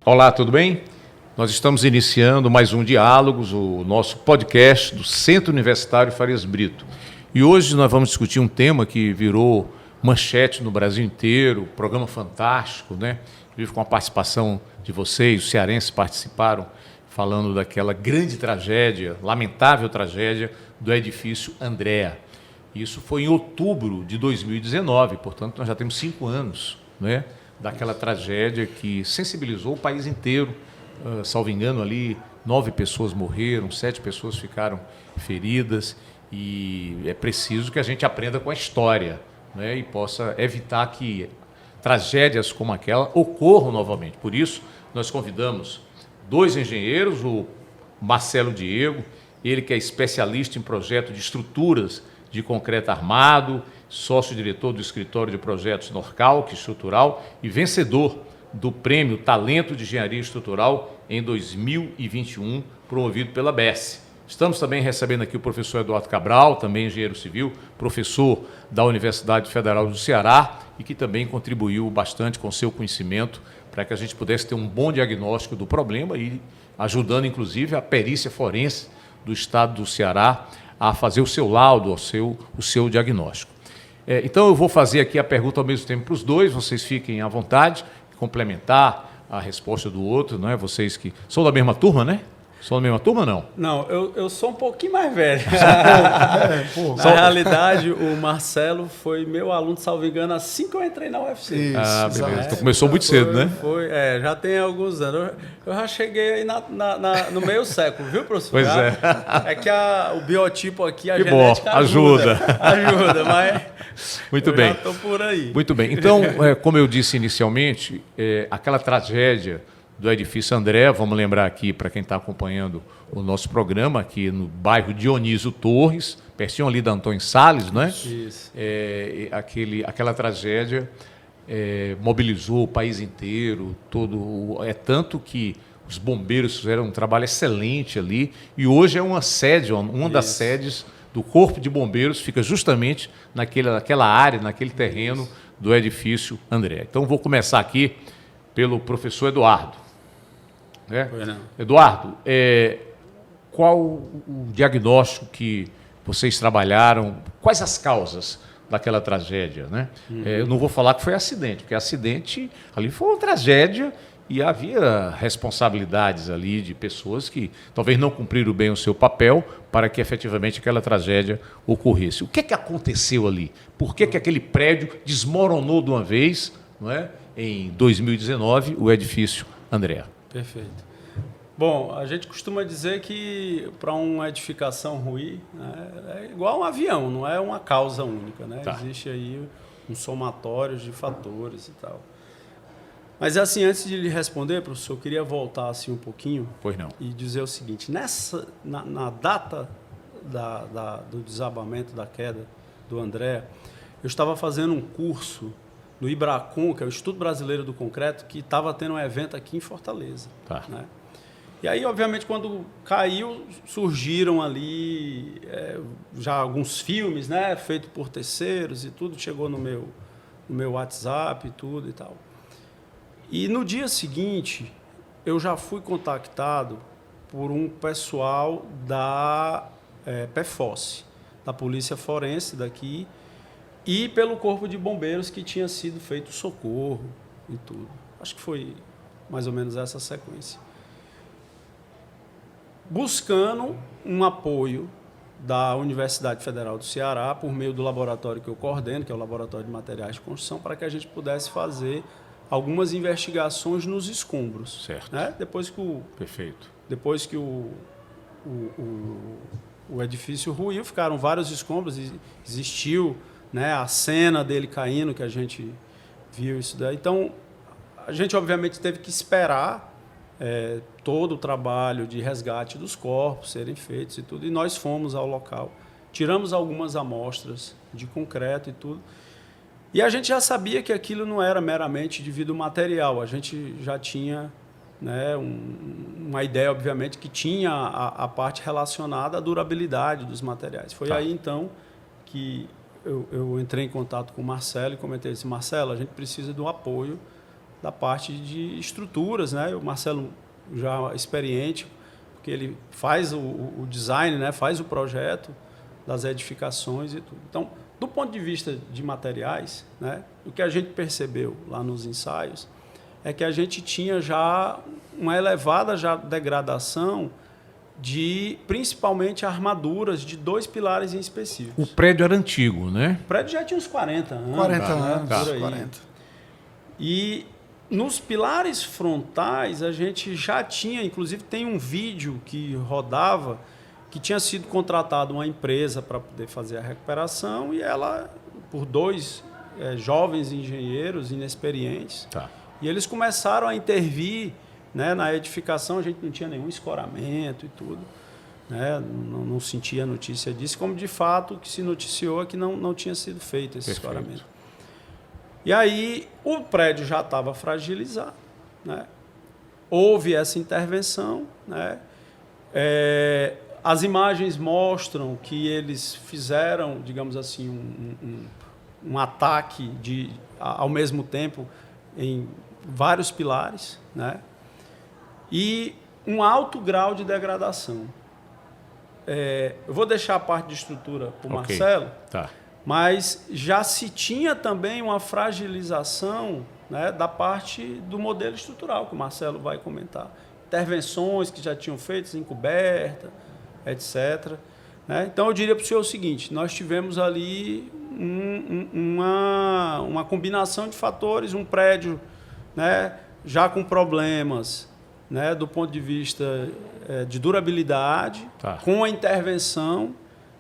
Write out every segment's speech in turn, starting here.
Olá, tudo bem? Nós estamos iniciando mais um Diálogos, o nosso podcast do Centro Universitário Farias Brito. E hoje nós vamos discutir um tema que virou manchete no Brasil inteiro, programa fantástico, né? Inclusive com a participação de vocês, os cearenses participaram, falando daquela grande tragédia, lamentável tragédia do edifício Andréa. Isso foi em outubro de 2019, portanto nós já temos 5 anos, né, daquela tragédia que sensibilizou o país inteiro. Salvo engano, ali 9 pessoas morreram, 7 pessoas ficaram feridas, e é preciso que a gente aprenda com a história, né, e possa evitar que tragédias como aquela ocorram novamente. Por isso, nós convidamos 2 engenheiros, o Marcelo Diego, ele que é especialista em projeto de estruturas de concreto armado, sócio-diretor do escritório de projetos Norcalc Estrutural e vencedor do prêmio Talento de Engenharia Estrutural em 2021, promovido pela BES. Estamos também recebendo aqui o professor Eduardo Cabral, também engenheiro civil, professor da Universidade Federal do Ceará e que também contribuiu bastante com seu conhecimento para que a gente pudesse ter um bom diagnóstico do problema e ajudando, inclusive, a perícia forense do Estado do Ceará a fazer o seu laudo, o seu diagnóstico. Então, eu vou fazer aqui a pergunta ao mesmo tempo para os dois, vocês fiquem à vontade, complementar a resposta do outro, não é? Vocês que são da mesma turma, né? São da mesma turma ou não? Não, eu sou um pouquinho mais velho. Na realidade, o Marcelo foi meu aluno, salvo engano, assim que eu entrei na UFC. Isso, beleza. Então começou muito cedo, né? Já tem alguns anos. Eu já cheguei aí no meio século, viu, professor? Pois é. É que o biotipo aqui, a que genética bom, ajuda. Ajuda, mas muito bem. Já estou por aí. Muito bem. Então, como eu disse inicialmente, aquela tragédia do edifício Andréa, vamos lembrar aqui para quem está acompanhando o nosso programa, aqui no bairro Dionísio Torres, pertinho ali da Antônio Salles, não é? Isso. Aquela tragédia mobilizou o país inteiro, tanto que os bombeiros fizeram um trabalho excelente ali, e hoje é uma sede, uma das sedes do Corpo de Bombeiros, fica justamente naquela área, naquele terreno do edifício Andréa. Então, vou começar aqui pelo professor Eduardo. Eduardo, qual o diagnóstico que vocês trabalharam? Quais as causas daquela tragédia, né? Eu não vou falar que foi acidente, porque acidente ali foi uma tragédia e havia responsabilidades ali de pessoas que talvez não cumpriram bem o seu papel para que efetivamente aquela tragédia ocorresse. O que aconteceu ali? Por que aquele prédio desmoronou de uma vez, não é? Em 2019, o edifício Andréa? Perfeito. Bom, a gente costuma dizer que para uma edificação ruir, né, é igual um avião, não é uma causa única, né? Tá. Existe aí um somatório de fatores e tal. Mas assim, antes de lhe responder, professor, eu queria voltar assim um pouquinho. Pois não. E dizer o seguinte: na data do desabamento, da queda do Andréa, eu estava fazendo um curso no IBRACON, que é o Instituto Brasileiro do Concreto, que estava tendo um evento aqui em Fortaleza. Tá. Né? E aí, obviamente, quando caiu, surgiram ali já alguns filmes, né, feitos por terceiros e tudo, chegou no meu WhatsApp e tudo e tal. E no dia seguinte, eu já fui contactado por um pessoal da PFOS, da Polícia Forense daqui, e pelo Corpo de Bombeiros, que tinha sido feito socorro e tudo. Acho que foi mais ou menos essa sequência. Buscando um apoio da Universidade Federal do Ceará, por meio do laboratório que eu coordeno, que é o Laboratório de Materiais de Construção, para que a gente pudesse fazer algumas investigações nos escombros. Certo. Né? Depois que o edifício ruiu, ficaram vários escombros, e existiu, né, a cena dele caindo, que a gente viu isso daí. Então, a gente obviamente teve que esperar todo o trabalho de resgate dos corpos serem feitos e tudo, e nós fomos ao local, tiramos algumas amostras de concreto e tudo, e a gente já sabia que aquilo não era meramente devido ao material, a gente já tinha, né, uma ideia, obviamente, que tinha a parte relacionada à durabilidade dos materiais. Foi aí, então, que eu entrei em contato com o Marcelo e comentei assim, Marcelo, a gente precisa do apoio da parte de estruturas, né? O Marcelo já experiente, porque ele faz o design, né? Faz o projeto das edificações e tudo. Então, do ponto de vista de materiais, né? O que a gente percebeu lá nos ensaios é que a gente tinha já uma elevada degradação de, principalmente, armaduras de 2 pilares em específico. O prédio era antigo, né? O prédio já tinha uns 40 anos. 40 né? anos, Por aí. 40. E nos pilares frontais, a gente já tinha, inclusive tem um vídeo que rodava, que tinha sido contratada uma empresa para poder fazer a recuperação, e ela, por 2 jovens engenheiros inexperientes, e eles começaram a intervir, né, na edificação. A gente não tinha nenhum escoramento e tudo, né, não sentia notícia disso, como de fato o que se noticiou é que não tinha sido feito esse escoramento. E aí o prédio já estava fragilizado, né? Houve essa intervenção, né? As imagens mostram que eles fizeram, digamos assim, um ataque ao mesmo tempo em vários pilares, né? E um alto grau de degradação. Eu vou deixar a parte de estrutura para o Marcelo, mas já se tinha também uma fragilização, né, da parte do modelo estrutural, que o Marcelo vai comentar. Intervenções que já tinham feitas em coberta, etc. Né? Então, eu diria para o senhor o seguinte, nós tivemos ali uma combinação de fatores, um prédio, né, já com problemas, né, do ponto de vista de durabilidade, com a intervenção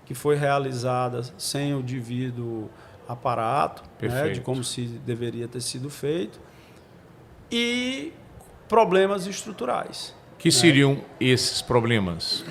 que foi realizada sem o devido aparato, né, de como se deveria ter sido feito, e problemas estruturais. Que seriam esses problemas,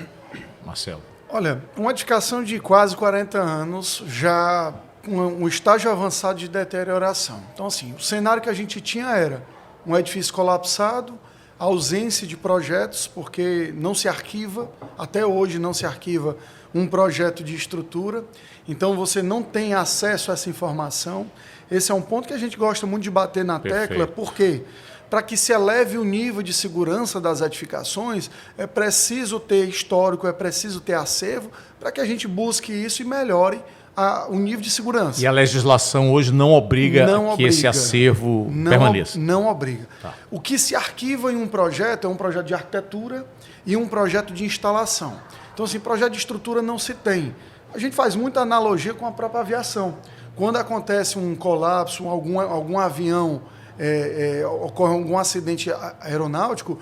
Marcelo? Olha, uma edificação de quase 40 anos, já com um estágio avançado de deterioração. Então, assim, o cenário que a gente tinha era um edifício colapsado, ausência de projetos, porque não se arquiva, até hoje não se arquiva um projeto de estrutura, então você não tem acesso a essa informação. Esse é um ponto que a gente gosta muito de bater na tecla, porque para que se eleve o nível de segurança das edificações, é preciso ter histórico, é preciso ter acervo, para que a gente busque isso e melhore o nível de segurança. E a legislação hoje não obriga que esse acervo permaneça? Não obriga. O que se arquiva em um projeto é um projeto de arquitetura e um projeto de instalação. Então, assim, projeto de estrutura não se tem. A gente faz muita analogia com a própria aviação. Quando acontece um colapso, algum avião, ocorre algum acidente aeronáutico,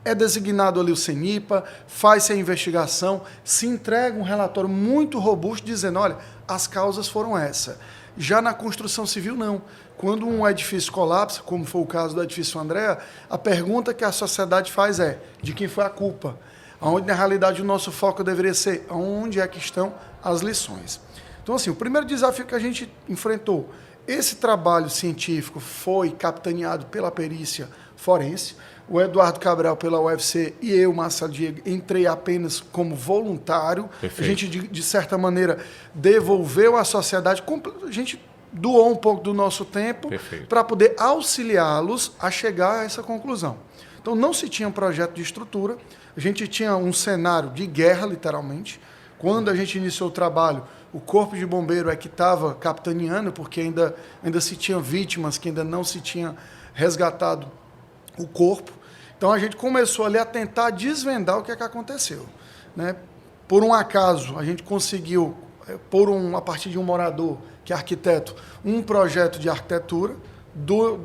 é designado ali o CENIPA, faz-se a investigação, se entrega um relatório muito robusto dizendo, olha, as causas foram essa. Já na construção civil, não. Quando um edifício colapsa, como foi o caso do edifício Andréa, a pergunta que a sociedade faz é, de quem foi a culpa? Onde, na realidade, o nosso foco deveria ser onde é que estão as lições. Então, assim, o primeiro desafio que a gente enfrentou, esse trabalho científico foi capitaneado pela perícia forense, o Eduardo Cabral pela UFC e eu, Marcelo Diego, entrei apenas como voluntário. Perfeito. A gente, de certa maneira, devolveu à sociedade, a gente doou um pouco do nosso tempo para poder auxiliá-los a chegar a essa conclusão. Então, não se tinha um projeto de estrutura, a gente tinha um cenário de guerra, literalmente. Quando a gente iniciou o trabalho, o Corpo de Bombeiro é que estava capitaneando, porque ainda se tinha vítimas que ainda não se tinha resgatado o corpo. Então, a gente começou ali a tentar desvendar o que é que aconteceu, né? Por um acaso, a gente conseguiu, a partir de um morador, que é arquiteto, um projeto de arquitetura,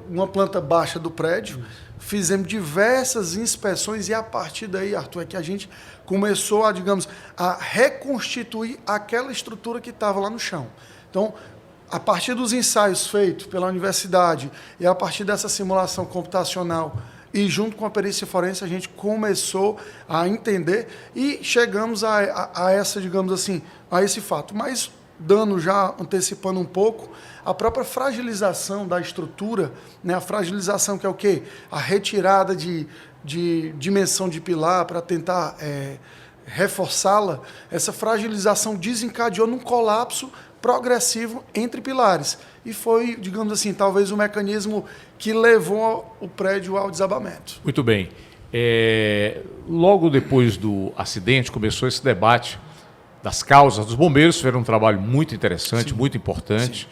uma planta baixa do prédio. Fizemos diversas inspeções e, a partir daí, Arthur, é que a gente começou a reconstituir aquela estrutura que estava lá no chão. Então, a partir dos ensaios feitos pela universidade e a partir dessa simulação computacional e junto com a perícia forense, a gente começou a entender e chegamos a esse fato. Mas, já antecipando um pouco, a própria fragilização da estrutura, né? A fragilização que é o quê? A retirada de dimensão de pilar para tentar reforçá-la, essa fragilização desencadeou num colapso progressivo entre pilares. E foi, digamos assim, talvez o mecanismo que levou o prédio ao desabamento. Muito bem. Logo depois do acidente, começou esse debate das causas dos bombeiros. Fizeram um trabalho muito interessante, sim, muito importante.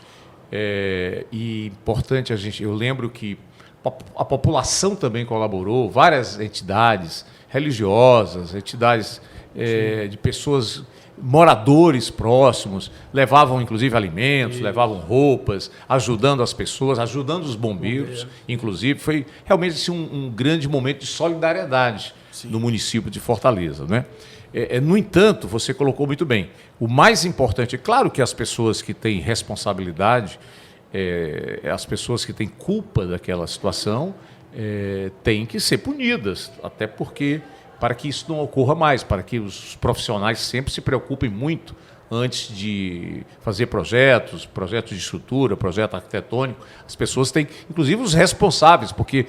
E importante eu lembro que a população também colaborou, várias entidades religiosas, entidades de pessoas, moradores próximos, levavam inclusive alimentos, levavam roupas, ajudando as pessoas, ajudando os bombeiros, inclusive. Foi realmente assim, um grande momento de solidariedade, sim, no município de Fortaleza, né? No entanto, você colocou muito bem, o mais importante, é claro que as pessoas que têm responsabilidade, as pessoas que têm culpa daquela situação, têm que ser punidas, até porque, para que isso não ocorra mais, para que os profissionais sempre se preocupem muito antes de fazer projetos de estrutura, projeto arquitetônico. As pessoas têm, inclusive os responsáveis, porque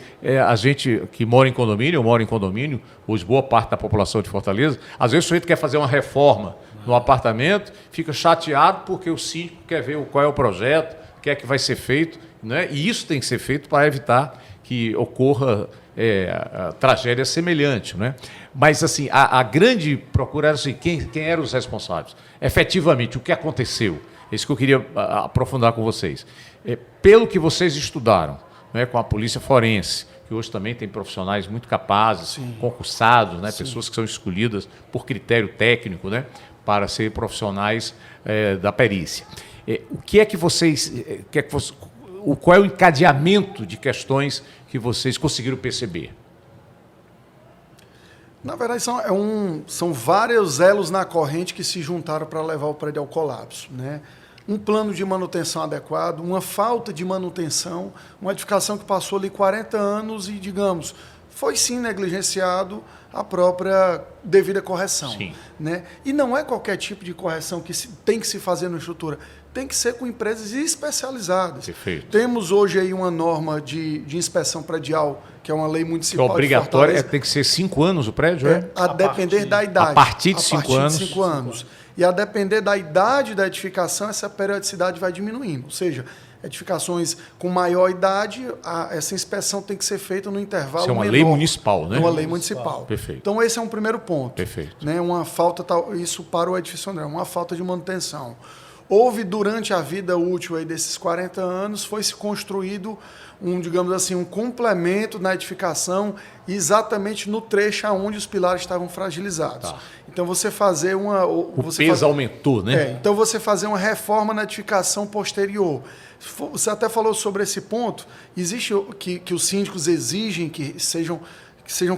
a gente que mora em condomínio, eu moro em condomínio, hoje boa parte da população de Fortaleza, às vezes o sujeito quer fazer uma reforma no apartamento, fica chateado porque o síndico quer ver qual é o projeto, o que é que vai ser feito, né? E isso tem que ser feito para evitar que ocorra tragédia semelhante, né? Mas assim, a grande procura era assim, quem eram os responsáveis? Efetivamente, o que aconteceu? Isso que eu queria aprofundar com vocês. Pelo que vocês estudaram, né, com a polícia forense, que hoje também tem profissionais muito capazes, sim, concursados, né, pessoas que são escolhidas por critério técnico, né, para ser profissionais da perícia. Qual é o encadeamento de questões que vocês conseguiram perceber? Na verdade, são vários elos na corrente que se juntaram para levar o prédio ao colapso, né? Um plano de manutenção adequado, uma falta de manutenção, uma edificação que passou ali 40 anos e, digamos, foi sim negligenciado a própria devida correção. Sim. Né? E não é qualquer tipo de correção que tem que se fazer na estrutura, tem que ser com empresas especializadas. Perfeito. Temos hoje aí uma norma de inspeção predial, que é uma lei municipal. Que é obrigatória, tem que ser 5 anos o prédio, a depender da idade. A partir de 5 anos. E a depender da idade da edificação, essa periodicidade vai diminuindo. Ou seja, edificações com maior idade, essa inspeção tem que ser feita no intervalo menor. Isso é uma lei municipal, né? Uma lei municipal. Perfeito. Então, esse é um primeiro ponto. Perfeito. Né? Uma falta, isso para o edifício André, uma falta de manutenção. Houve, durante a vida útil aí desses 40 anos, foi se construído digamos assim, um complemento na edificação exatamente no trecho onde os pilares estavam fragilizados. Tá. Então, você fazer o peso aumentou, né? Então, você fazer uma reforma na edificação posterior. Você até falou sobre esse ponto. Existe que os síndicos exigem que sejam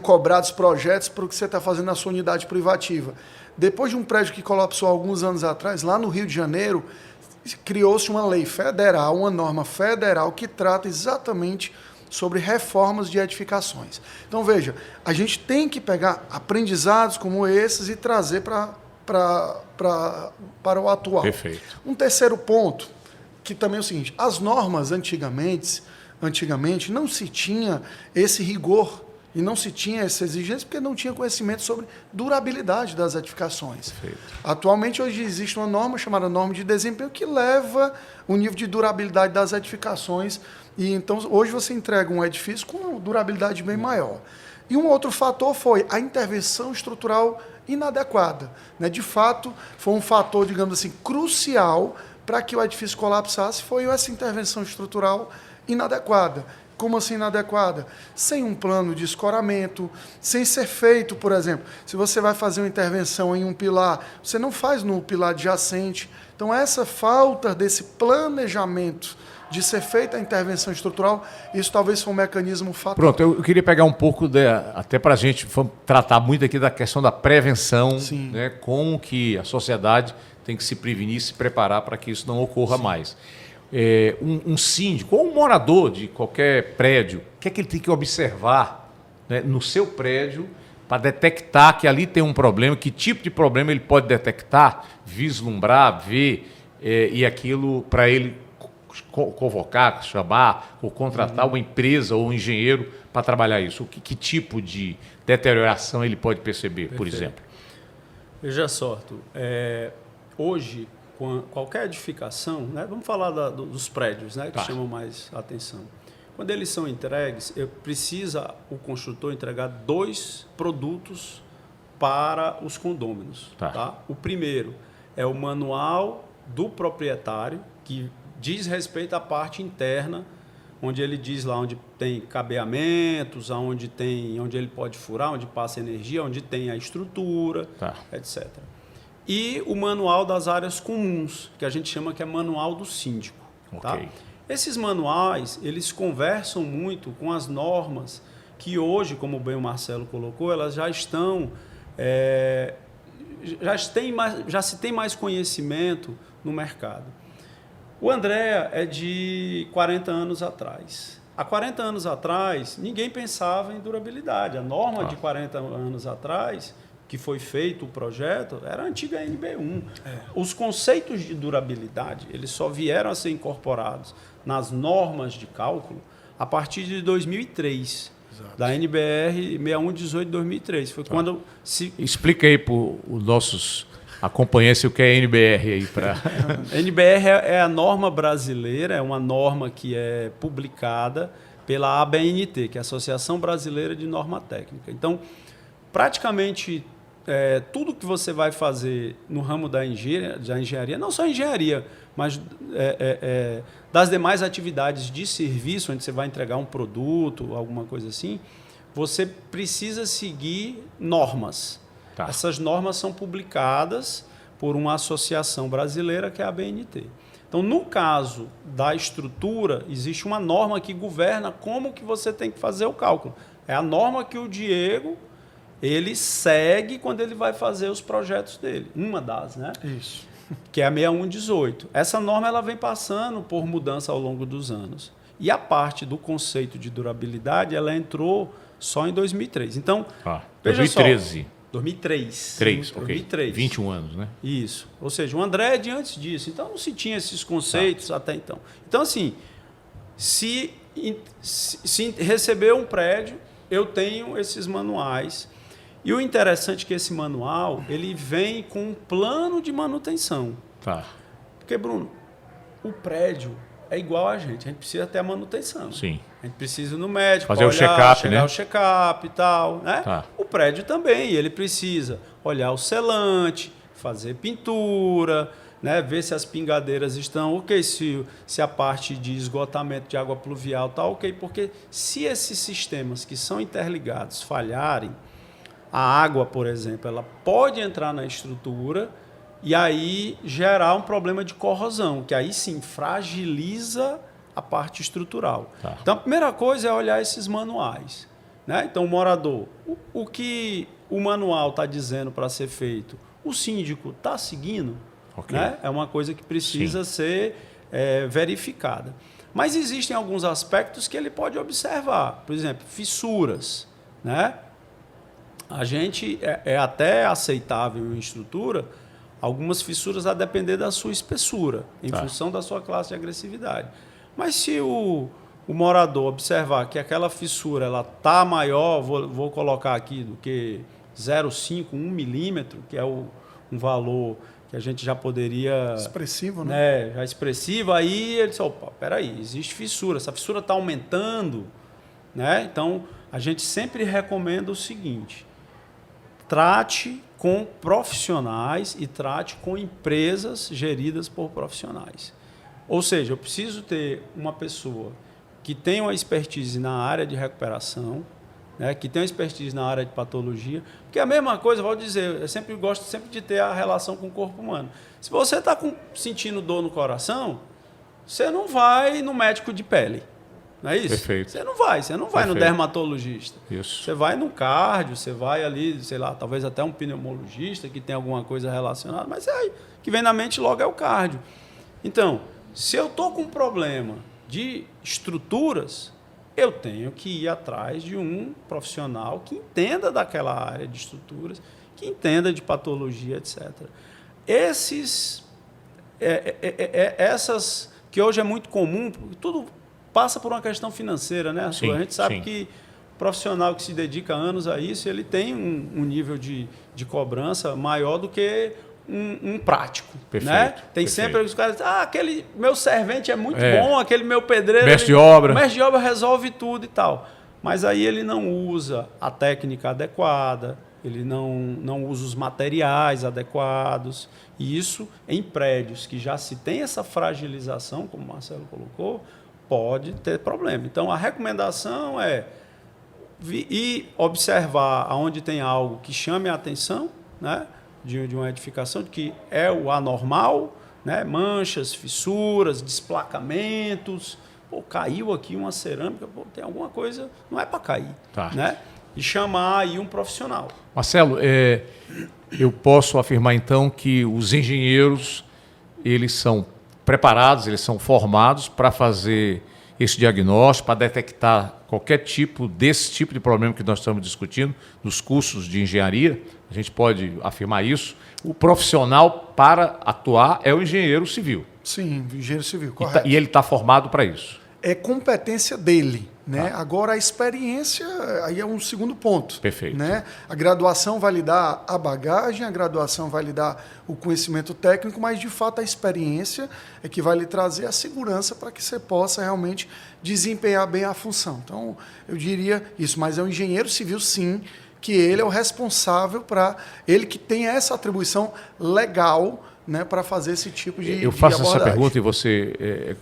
cobrados projetos para o que você está fazendo na sua unidade privativa. Depois de um prédio que colapsou alguns anos atrás, lá no Rio de Janeiro, criou-se uma lei federal, uma norma federal que trata exatamente sobre reformas de edificações. Então, veja, a gente tem que pegar aprendizados como esses e trazer para o atual. Perfeito. Um terceiro ponto, que também é o seguinte, as normas antigamente não se tinha esse rigor e não se tinha essa exigência porque não tinha conhecimento sobre durabilidade das edificações. Perfeito. Atualmente, hoje existe uma norma chamada norma de desempenho que leva o nível de durabilidade das edificações e então hoje você entrega um edifício com uma durabilidade bem maior. E um outro fator foi a intervenção estrutural inadequada. Né? De fato, foi um fator, digamos assim, crucial para que o edifício colapsasse, foi essa intervenção estrutural inadequada. Como assim inadequada? Sem um plano de escoramento, sem ser feito, por exemplo, se você vai fazer uma intervenção em um pilar, você não faz no pilar adjacente. Então, essa falta desse planejamento de ser feita a intervenção estrutural, isso talvez foi um mecanismo fatal. Pronto, eu queria pegar um pouco, até para a gente tratar muito aqui da questão da prevenção, né, como que a sociedade tem que se prevenir, se preparar para que isso não ocorra mais. Um síndico ou um morador de qualquer prédio, o que é que ele tem que observar, né, no seu prédio para detectar que ali tem um problema, que tipo de problema ele pode detectar, vislumbrar, ver, e aquilo para ele convocar, chamar ou contratar uma empresa ou um engenheiro para trabalhar isso? Que tipo de deterioração ele pode perceber, por exemplo? Veja só, Arthur, hoje, qualquer edificação, né? Vamos falar dos prédios, né? Que chamam mais atenção. Quando eles são entregues, precisa o construtor entregar 2 produtos para os condôminos. Tá? O primeiro é o manual do proprietário, que diz respeito à parte interna, onde ele diz lá onde tem cabeamentos, onde ele pode furar, onde passa energia, onde tem a estrutura, etc. E o manual das áreas comuns, que a gente chama que é manual do síndico. Tá? Esses manuais, eles conversam muito com as normas que hoje, como bem o Marcelo colocou, elas já estão... já se tem mais conhecimento no mercado. O Andréa é de 40 anos atrás. Há 40 anos atrás, ninguém pensava em durabilidade. A norma de 40 anos atrás, que foi feito o projeto, era a antiga NB1. Os conceitos de durabilidade, eles só vieram a ser incorporados nas normas de cálculo a partir de 2003. Exato. Da NBR 6118 de 2003. Foi quando se... Explica aí para os nossos acompanhantes o que é NBR aí para... NBR é a norma brasileira, é uma norma que é publicada pela ABNT, que é a Associação Brasileira de Norma Técnica. Então, praticamente tudo que você vai fazer no ramo da engenharia, não só engenharia, mas das demais atividades de serviço, onde você vai entregar um produto, alguma coisa assim, você precisa seguir normas. Essas normas são publicadas por uma associação brasileira, que é a ABNT. Então, no caso da estrutura, existe uma norma que governa como que você tem que fazer o cálculo. É a norma que o Diego ele segue quando ele vai fazer os projetos dele. Uma das, né? Isso. Que é a 6118. Essa norma ela vem passando por mudança ao longo dos anos. E a parte do conceito de durabilidade, ela entrou só em 2003. Então, 2013. 2003. 2003. 21 anos, né? Isso. Ou seja, o André é de antes disso. Então, não se tinha esses conceitos até então. Então, assim, se receber um prédio, eu tenho esses manuais. E o interessante é que esse manual ele vem com um plano de manutenção. Porque, Bruno, o prédio é igual a gente precisa ter a manutenção. Sim. A gente precisa ir no médico, fazer o check-up, né? O check-up e tal, né? O prédio também, ele precisa olhar o selante, fazer pintura, né? Ver se as pingadeiras estão ok, se a parte de esgotamento de água pluvial está ok, porque se esses sistemas que são interligados falharem, a água, por exemplo, ela pode entrar na estrutura e aí gerar um problema de corrosão, que aí sim fragiliza a parte estrutural. Então, a primeira coisa é olhar esses manuais. Né? Então, o morador, o que o manual está dizendo para ser feito, o síndico está seguindo, né? É uma coisa que precisa ser verificada. Mas existem alguns aspectos que ele pode observar. Por exemplo, fissuras. Né? A gente é até aceitável em estrutura algumas fissuras a depender da sua espessura, em função da sua classe de agressividade. Mas se o morador observar que aquela fissura está maior, vou colocar aqui, do que 0,5, 1 milímetro, que é um valor que a gente já poderia... Expressivo, né? Já expressivo, aí ele disse, opa, peraí, existe fissura, essa fissura está aumentando, né? Então, a gente sempre recomenda o seguinte: trate com profissionais e trate com empresas geridas por profissionais. Ou seja, eu preciso ter uma pessoa que tenha uma expertise na área de recuperação, né, que tenha uma expertise na área de patologia, porque a mesma coisa, vou dizer, eu gosto sempre de ter a relação com o corpo humano. Se você está sentindo dor no coração, você não vai no médico de pele. Não é isso? Perfeito. Você não vai no dermatologista. Isso. Você vai no cardio, você vai ali, sei lá, talvez até um pneumologista que tem alguma coisa relacionada, mas aí que vem na mente logo é o cardio. Então, se eu estou com um problema de estruturas, eu tenho que ir atrás de um profissional que entenda daquela área de estruturas, que entenda de patologia, etc. Essas que hoje é muito comum, tudo passa por uma questão financeira, né? Sim, a gente sabe que o profissional que se dedica anos a isso, ele tem um nível de cobrança maior do que um prático. Perfeito, Né? Tem perfeito. sempre os caras dizem, aquele meu servente é muito bom, aquele meu pedreiro... Mestre de obra. O mestre de obra resolve tudo e tal. Mas aí ele não usa a técnica adequada, ele não usa os materiais adequados. E isso, em prédios que já se tem essa fragilização, como o Marcelo colocou, pode ter problema. Então, a recomendação é ir observar aonde tem algo que chame a atenção, né, de uma edificação, de que é o anormal, né, manchas, fissuras, desplacamentos. Pô, caiu aqui uma cerâmica, pô, tem alguma coisa, não é para cair. Tá. Né? E chamar aí um profissional. Marcelo, eu posso afirmar então que os engenheiros, eles são preparados, eles são formados para fazer esse diagnóstico, para detectar qualquer desse tipo de problema que nós estamos discutindo nos cursos de engenharia. A gente pode afirmar isso. O profissional para atuar é o engenheiro civil. Sim, engenheiro civil, correto. E ele está formado para isso. É competência dele. Né? Agora, a experiência aí é um segundo ponto. Perfeito. Né? A graduação vai lhe dar a bagagem, a graduação vai lhe dar o conhecimento técnico, mas, de fato, a experiência é que vai lhe trazer a segurança para que você possa realmente desempenhar bem a função. Então, eu diria isso, mas é um engenheiro civil, sim, que ele é o responsável ele que tem essa atribuição legal, né, para fazer esse tipo de Eu faço essa abordagem. pergunta e você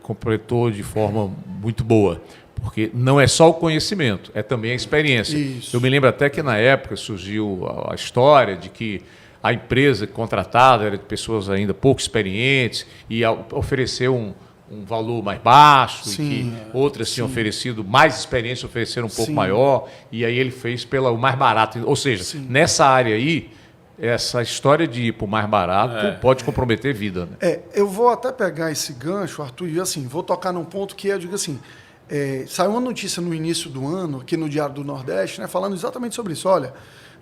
completou de forma muito boa. Porque não é só o conhecimento, é também a experiência. Isso. Eu me lembro até que na época surgiu a história de que a empresa contratada era de pessoas ainda pouco experientes e ofereceu um valor mais baixo, Sim, e que outras tinham oferecido mais experiência, ofereceram um pouco maior, e aí ele fez pelo mais barato. Ou seja, nessa área aí, essa história de ir para o mais barato pode comprometer vida. Né? Eu vou até pegar esse gancho, Arthur, e assim, vou tocar num ponto que eu digo assim, saiu uma notícia no início do ano, aqui no Diário do Nordeste, né, falando exatamente sobre isso. Olha,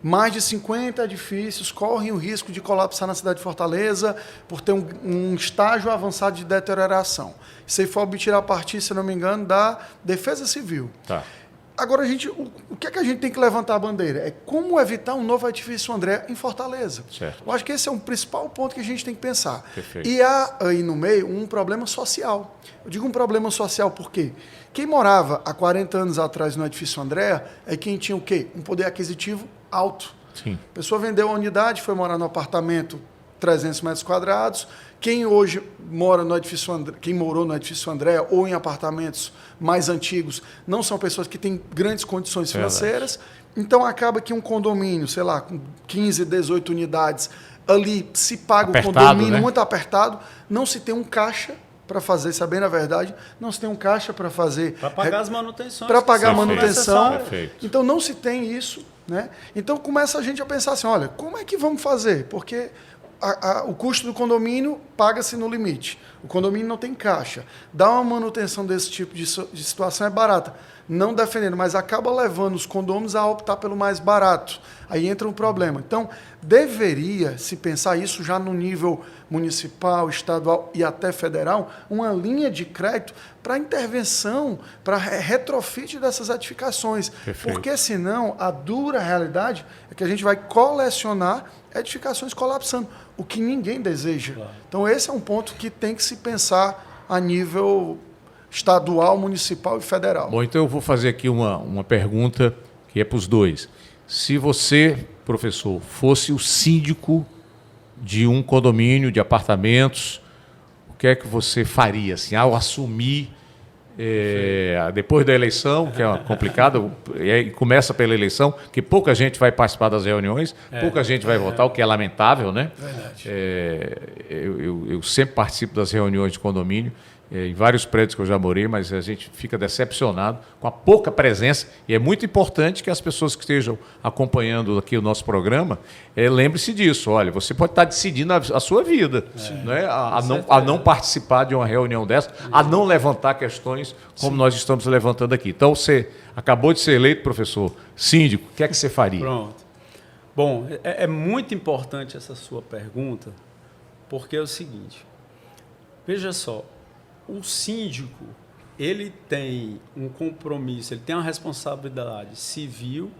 mais de 50 edifícios correm o risco de colapsar na cidade de Fortaleza por ter um estágio avançado de deterioração. Isso aí foi obtido a partir, se não me engano, da Defesa Civil. Tá. Agora, o que é que a gente tem que levantar a bandeira? É como evitar um novo edifício André em Fortaleza. Certo. Eu acho que esse é um principal ponto que a gente tem que pensar. Perfeito. E há aí no meio um problema social. Eu digo um problema social porque quem morava há 40 anos atrás no edifício André é quem tinha o quê? Um poder aquisitivo alto. Sim. A pessoa vendeu a unidade, foi morar no apartamento 300 metros quadrados. Quem hoje mora no edifício André, quem morou no edifício André ou em apartamentos mais antigos, não são pessoas que têm grandes condições financeiras. Então acaba que um condomínio, sei lá, com 15, 18 unidades, ali se paga Apertado, o condomínio, né? muito apertado, não se tem um caixa para fazer, isso é bem na verdade, não se tem um caixa para fazer... Para pagar as manutenções. Para pagar a Perfeito. manutenção. Perfeito. Então não se tem isso. Né? Então começa a gente a pensar assim, olha, como é que vamos fazer? Porque o custo do condomínio paga-se no limite. O condomínio não tem caixa. Dar uma manutenção desse tipo de situação é barata. Não defendendo, mas acaba levando os condôminos a optar pelo mais barato. Aí entra um problema. Então, deveria se pensar isso já no nível municipal, estadual e até federal, uma linha de crédito para intervenção, para retrofit dessas edificações. Perfeito. Porque senão a dura realidade é que a gente vai colecionar edificações colapsando, o que ninguém deseja. Claro. Então esse é um ponto que tem que se pensar a nível estadual, municipal e federal. Bom, então eu vou fazer aqui uma pergunta que é para os dois. Se você, professor, fosse o síndico de um condomínio de apartamentos, o que é que você faria assim, ao assumir depois da eleição, que é complicado, e começa pela eleição, que pouca gente vai participar das reuniões, pouca gente vai votar, o que é lamentável, né? Verdade. Eu sempre participo das reuniões de condomínio, em vários prédios que eu já morei, mas a gente fica decepcionado com a pouca presença, e é muito importante que as pessoas que estejam acompanhando aqui o nosso programa, lembre-se disso. Olha, você pode estar decidindo a sua vida, né? a não participar de uma reunião dessa, a não levantar questões como nós estamos levantando aqui. Então, você acabou de ser eleito, professor, síndico, o que é que você faria? Pronto. Bom, é muito importante essa sua pergunta, porque é o seguinte, veja só, o síndico, ele tem um compromisso, ele tem uma responsabilidade civil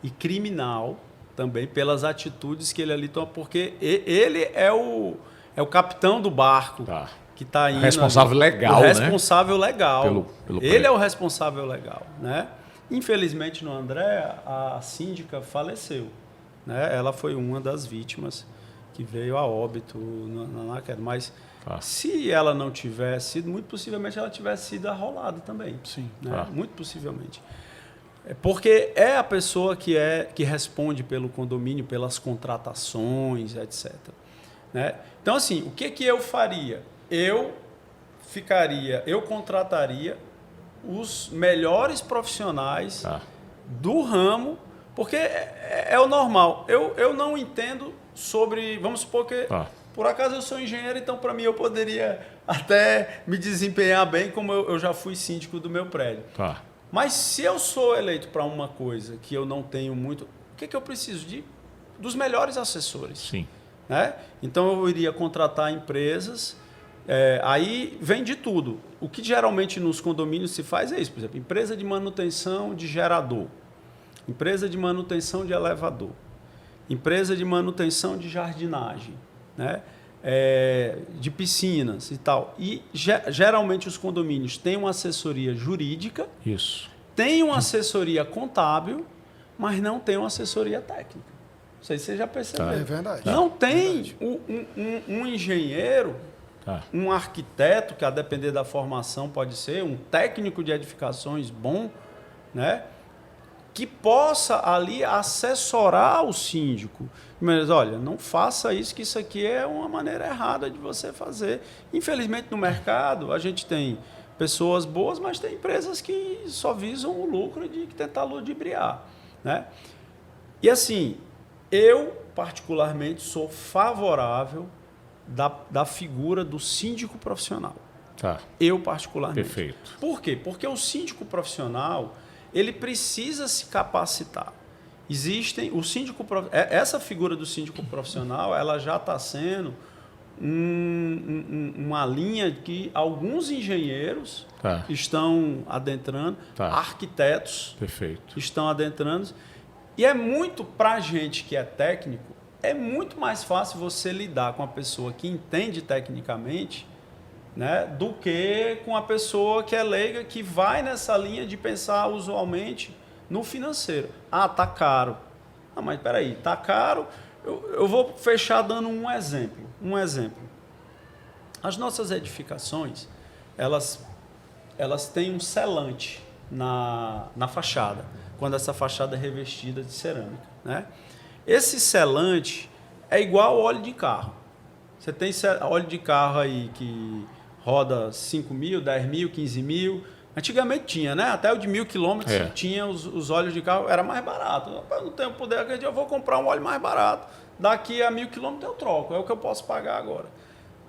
e criminal também pelas atitudes que ele ali toma, porque ele é o capitão do barco. Tá. Que está indo. Responsável legal, o né? responsável legal. Pelo ele é o responsável legal, né? Infelizmente, no André, a síndica faleceu, né? Ela foi uma das vítimas que veio a óbito na queda. Mas se ela não tivesse sido, muito possivelmente ela tivesse sido arrolada também. Sim. Né? Muito possivelmente. Porque é a pessoa que responde pelo condomínio, pelas contratações, etc. Né? Então, assim, o que eu faria? Eu contrataria os melhores profissionais do ramo, porque é o normal. Eu não entendo sobre... Vamos supor que, por acaso, eu sou engenheiro, então, para mim, eu poderia até me desempenhar bem, como eu já fui síndico do meu prédio. Mas se eu sou eleito para uma coisa que eu não tenho muito... O que eu preciso? Dos melhores assessores. Sim. Né? Então, eu iria contratar empresas... aí vem de tudo. O que geralmente nos condomínios se faz é isso. Por exemplo, empresa de manutenção de gerador, empresa de manutenção de elevador, empresa de manutenção de jardinagem, né? De piscinas e tal. E geralmente os condomínios têm uma assessoria jurídica, têm uma assessoria contábil, mas não têm uma assessoria técnica. Não sei se você já percebeu. É verdade. Não tem um engenheiro... Um arquiteto, que a depender da formação pode ser, um técnico de edificações bom, né? Que possa ali assessorar o síndico. Mas, olha, não faça isso, que isso aqui é uma maneira errada de você fazer. Infelizmente, no mercado, a gente tem pessoas boas, mas tem empresas que só visam o lucro de tentar ludibriar, né? E assim, eu particularmente sou favorável da figura do síndico profissional. Eu, particularmente. Perfeito. Por quê? Porque o síndico profissional, ele precisa se capacitar. Essa figura do síndico profissional, ela já está sendo uma linha que alguns engenheiros estão adentrando, arquitetos estão adentrando. E é muito, para a gente que é técnico, é muito mais fácil você lidar com a pessoa que entende tecnicamente, né, do que com a pessoa que é leiga, que vai nessa linha de pensar usualmente no financeiro. Tá caro. Mas peraí, tá caro. Eu vou fechar dando um exemplo. As nossas edificações, elas têm um selante na fachada, quando essa fachada é revestida de cerâmica, né? Esse selante é igual ao óleo de carro. Você tem óleo de carro aí que roda 5 mil, 10 mil, 15 mil. Antigamente tinha, né? Até o de 1.000 quilômetros tinha os óleos de carro, era mais barato. Eu não tenho poder, eu vou comprar um óleo mais barato. Daqui a 1.000 quilômetros eu troco, é o que eu posso pagar agora.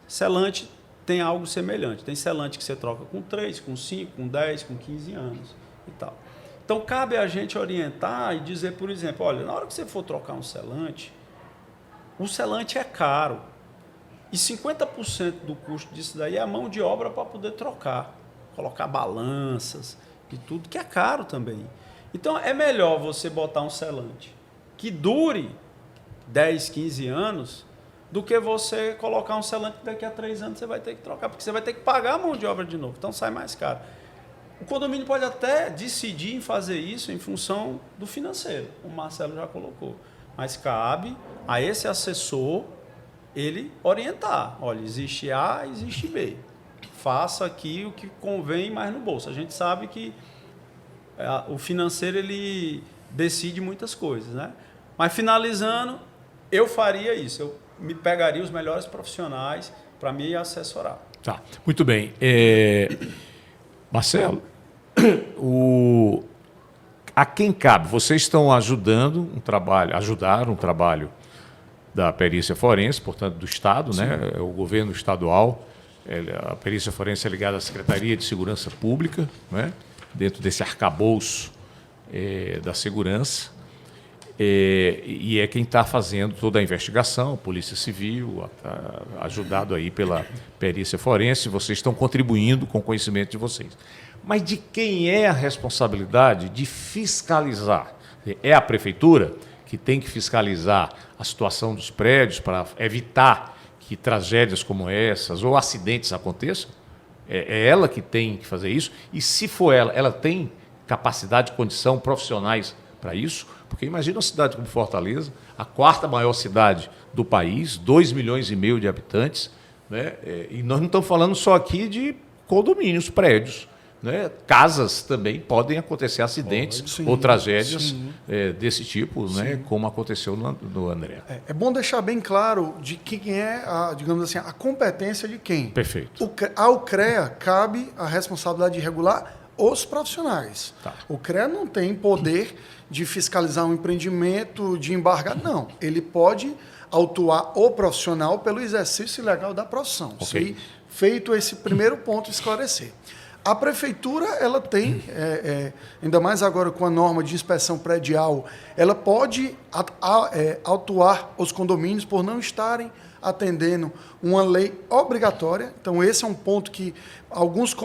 Selante tem algo semelhante. Tem selante que você troca com 3, com 5, com 10, com 15 anos e tal. Então, cabe a gente orientar e dizer, por exemplo, olha, na hora que você for trocar um selante, o selante é caro. E 50% do custo disso daí é a mão de obra para poder trocar. Colocar balanças e tudo, que é caro também. Então, é melhor você botar um selante que dure 10, 15 anos do que você colocar um selante que daqui a 3 anos você vai ter que trocar, porque você vai ter que pagar a mão de obra de novo. Então, sai mais caro. O condomínio pode até decidir em fazer isso em função do financeiro, o Marcelo já colocou. Mas cabe a esse assessor ele orientar. Olha, existe A, existe B. Faça aqui o que convém mais no bolso. A gente sabe que o financeiro ele decide muitas coisas, né? Mas finalizando, eu faria isso. Eu me pegaria os melhores profissionais para me assessorar. Tá, muito bem. Marcelo, a quem cabe? Vocês estão ajudaram um trabalho da perícia forense, portanto, do Estado, né? O governo estadual, a perícia forense é ligada à Secretaria de Segurança Pública, né? Dentro desse arcabouço da segurança, e é quem está fazendo toda a investigação, a Polícia Civil, ajudado aí pela perícia forense, vocês estão contribuindo com o conhecimento de vocês. Mas de quem é a responsabilidade de fiscalizar? É a prefeitura? que tem que fiscalizar a situação dos prédios para evitar que tragédias como essas ou acidentes aconteçam? É ela que tem que fazer isso? E se for ela tem capacidade, condição, profissionais para isso? Porque imagina uma cidade como Fortaleza, a quarta maior cidade do país, 2,5 milhões de habitantes, né? E nós não estamos falando só aqui de condomínios, prédios, né? Casas também podem acontecer acidentes ou tragédias desse tipo, né? Como aconteceu no André. É bom deixar bem claro de quem é, digamos assim, a competência de quem. Perfeito. Ao CREA cabe a responsabilidade de regular os profissionais. Tá. O CREA não tem poder de fiscalizar um empreendimento, de embargar, não. Ele pode autuar o profissional pelo exercício legal da profissão. Okay. Se feito esse primeiro ponto, esclarecer. A prefeitura, ela tem, ainda mais agora com a norma de inspeção predial, ela pode autuar os condomínios por não estarem atendendo uma lei obrigatória. Então, esse é um ponto que alguns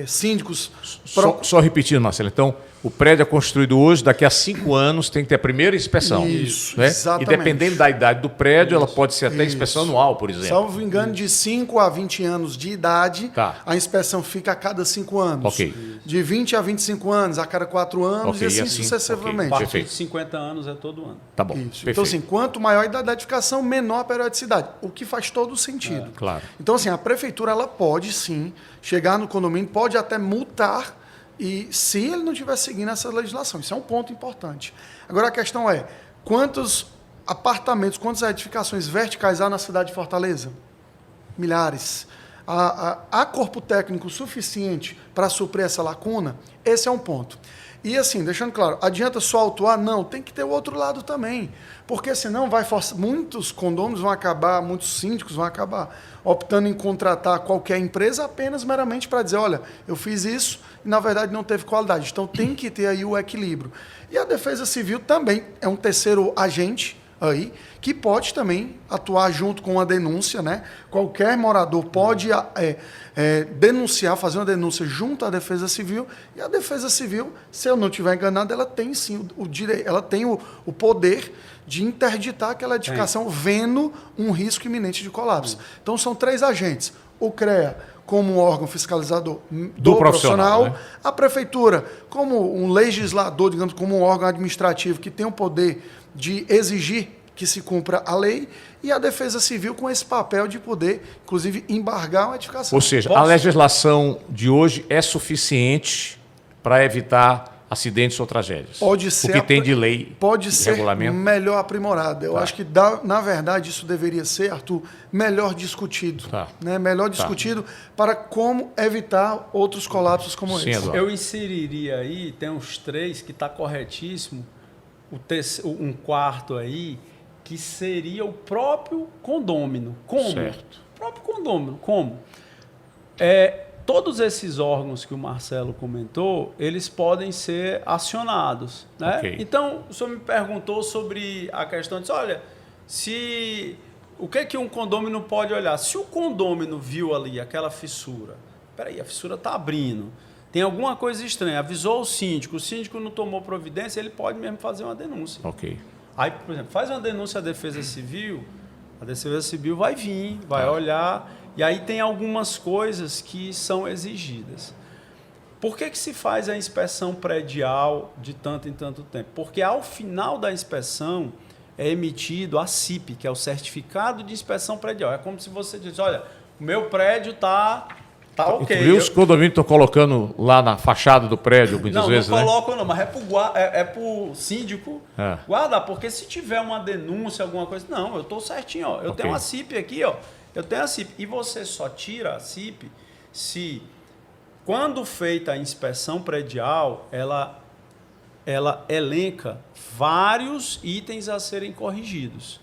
síndicos... Só repetindo, Marcelo, então, o prédio é construído hoje, daqui a 5 anos tem que ter a primeira inspeção. Isso, né? exatamente. E dependendo da idade do prédio, ela pode ser até inspeção anual, por exemplo. Salvo engano, de 5 a 20 anos de idade, Tá. a inspeção fica a cada 5 anos. Ok. De 20 a 25 anos, a cada 4 anos, Ok, e assim e assim, sucessivamente. A partir Perfeito. de 50 anos é todo ano. Tá bom, Isso. perfeito. Então, assim, quanto maior a idade da edificação, menor a periodicidade, o que faz todo sentido. Claro. Então, assim, a prefeitura ela pode sim chegar no condomínio, pode até multar, e se ele não estiver seguindo essa legislação. Isso é um ponto importante. Agora, a questão é, quantos apartamentos, quantas edificações verticais há na cidade de Fortaleza? Milhares. Há corpo técnico suficiente para suprir essa lacuna? Esse é um ponto. E assim, deixando claro, adianta só autuar? Não, tem que ter o outro lado também. Porque senão vai forçar, muitos condôminos vão acabar, muitos síndicos vão acabar optando em contratar qualquer empresa apenas meramente para dizer, olha, eu fiz isso e na verdade não teve qualidade. Então tem que ter aí o equilíbrio. E a Defesa Civil também é um terceiro agente aí, que pode também atuar junto com a denúncia, né? Qualquer morador pode denunciar, fazer uma denúncia junto à Defesa Civil, e a Defesa Civil, se eu não estiver enganado, ela tem sim o direito, ela tem o poder de interditar aquela edificação vendo um risco iminente de colapso. Então são 3 agentes. O CREA como um órgão fiscalizador do profissional, né? A prefeitura como um legislador, digamos, como um órgão administrativo que tem o poder de exigir que se cumpra a lei, e a Defesa Civil com esse papel de poder, inclusive, embargar uma edificação. Ou seja, a legislação de hoje é suficiente para evitar acidentes ou tragédias. Pode ser, o que tem de lei, pode de ser regulamento. melhor aprimorada. Eu acho que, na verdade, isso deveria ser, Arthur, melhor discutido. Tá. Né? Melhor discutido para como evitar outros colapsos como Sim, esse. Eduardo. Eu inseriria aí, tem uns 3 que está corretíssimo, um quarto aí, que seria o próprio condômino. Como? Certo. O próprio condômino. Como? Todos esses órgãos que o Marcelo comentou, eles podem ser acionados. Né? Ok. Então, o senhor me perguntou sobre a questão de, olha, o que um condômino pode olhar? Se o condômino viu ali aquela fissura, peraí, a fissura está abrindo, tem alguma coisa estranha, avisou o síndico não tomou providência, ele pode mesmo fazer uma denúncia. Ok. Aí, por exemplo, faz uma denúncia à Defesa Civil, a Defesa Civil vai vir, vai olhar, e aí tem algumas coisas que são exigidas. Por que se faz a inspeção predial de tanto em tanto tempo? Porque ao final da inspeção é emitido a CIP, que é o Certificado de Inspeção Predial. É como se você diz, olha, o meu prédio está ok. E os condomínios estão colocando lá na fachada do prédio, muitas vezes, não né? colocam não, mas é pro síndico guardar, porque se tiver uma denúncia, alguma coisa, não, eu estou certinho, ó, eu tenho uma CIP aqui, ó, eu tenho a CIP. E você só tira a CIP se, quando feita a inspeção predial, ela elenca vários itens a serem corrigidos.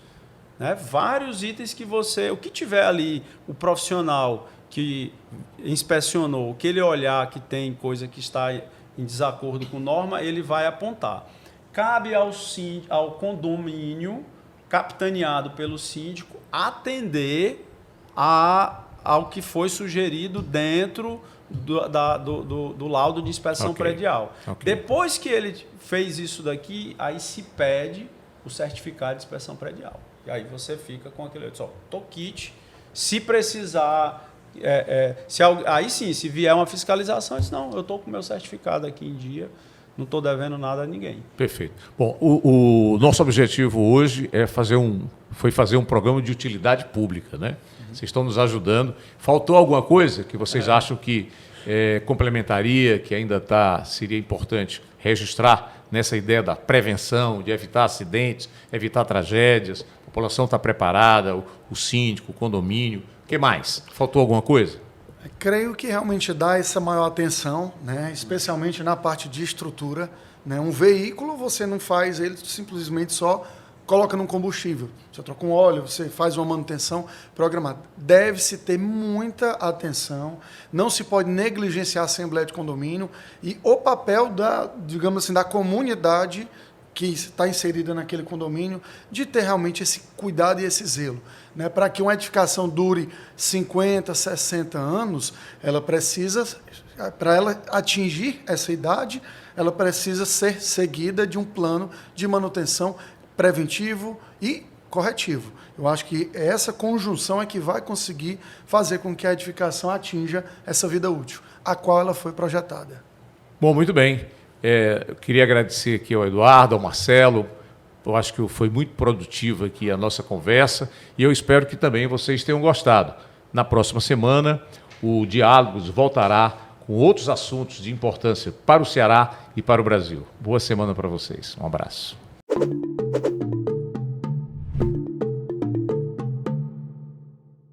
Né? Vários itens que o que tiver ali, o profissional que inspecionou, que ele olhar que tem coisa que está em desacordo com norma, ele vai apontar. Cabe ao condomínio, capitaneado pelo síndico, atender ao que foi sugerido dentro do laudo de inspeção predial. Depois que ele fez isso daqui, aí se pede o certificado de inspeção predial. E aí você fica com aquele... Tô kit, se precisar... aí sim, se vier uma fiscalização, eu disse, não, eu estou com o meu certificado aqui em dia, não estou devendo nada a ninguém. Perfeito. Bom, o nosso objetivo hoje foi fazer um programa de utilidade pública, né? Vocês estão nos ajudando. Faltou alguma coisa que vocês acham que complementaria, que ainda seria importante registrar nessa ideia da prevenção, de evitar acidentes, evitar tragédias? A população está preparada, o síndico, o condomínio. O que mais? Faltou alguma coisa? Creio que realmente dá essa maior atenção, né? Especialmente na parte de estrutura. Né? Um veículo, você não faz ele simplesmente só coloca num combustível. Você troca um óleo, você faz uma manutenção programada. Deve-se ter muita atenção, não se pode negligenciar a Assembleia de Condomínio e o papel digamos assim, da comunidade que está inserida naquele condomínio, de ter realmente esse cuidado e esse zelo. Né? Para que uma edificação dure 50, 60 anos, ela precisa, para ela atingir essa idade, ela precisa ser seguida de um plano de manutenção preventivo e corretivo. Eu acho que essa conjunção é que vai conseguir fazer com que a edificação atinja essa vida útil, a qual ela foi projetada. Bom, muito bem. Eu queria agradecer aqui ao Eduardo, ao Marcelo. Eu acho que foi muito produtiva aqui a nossa conversa e eu espero que também vocês tenham gostado. Na próxima semana, o Diálogos voltará com outros assuntos de importância para o Ceará e para o Brasil. Boa semana para vocês. Um abraço.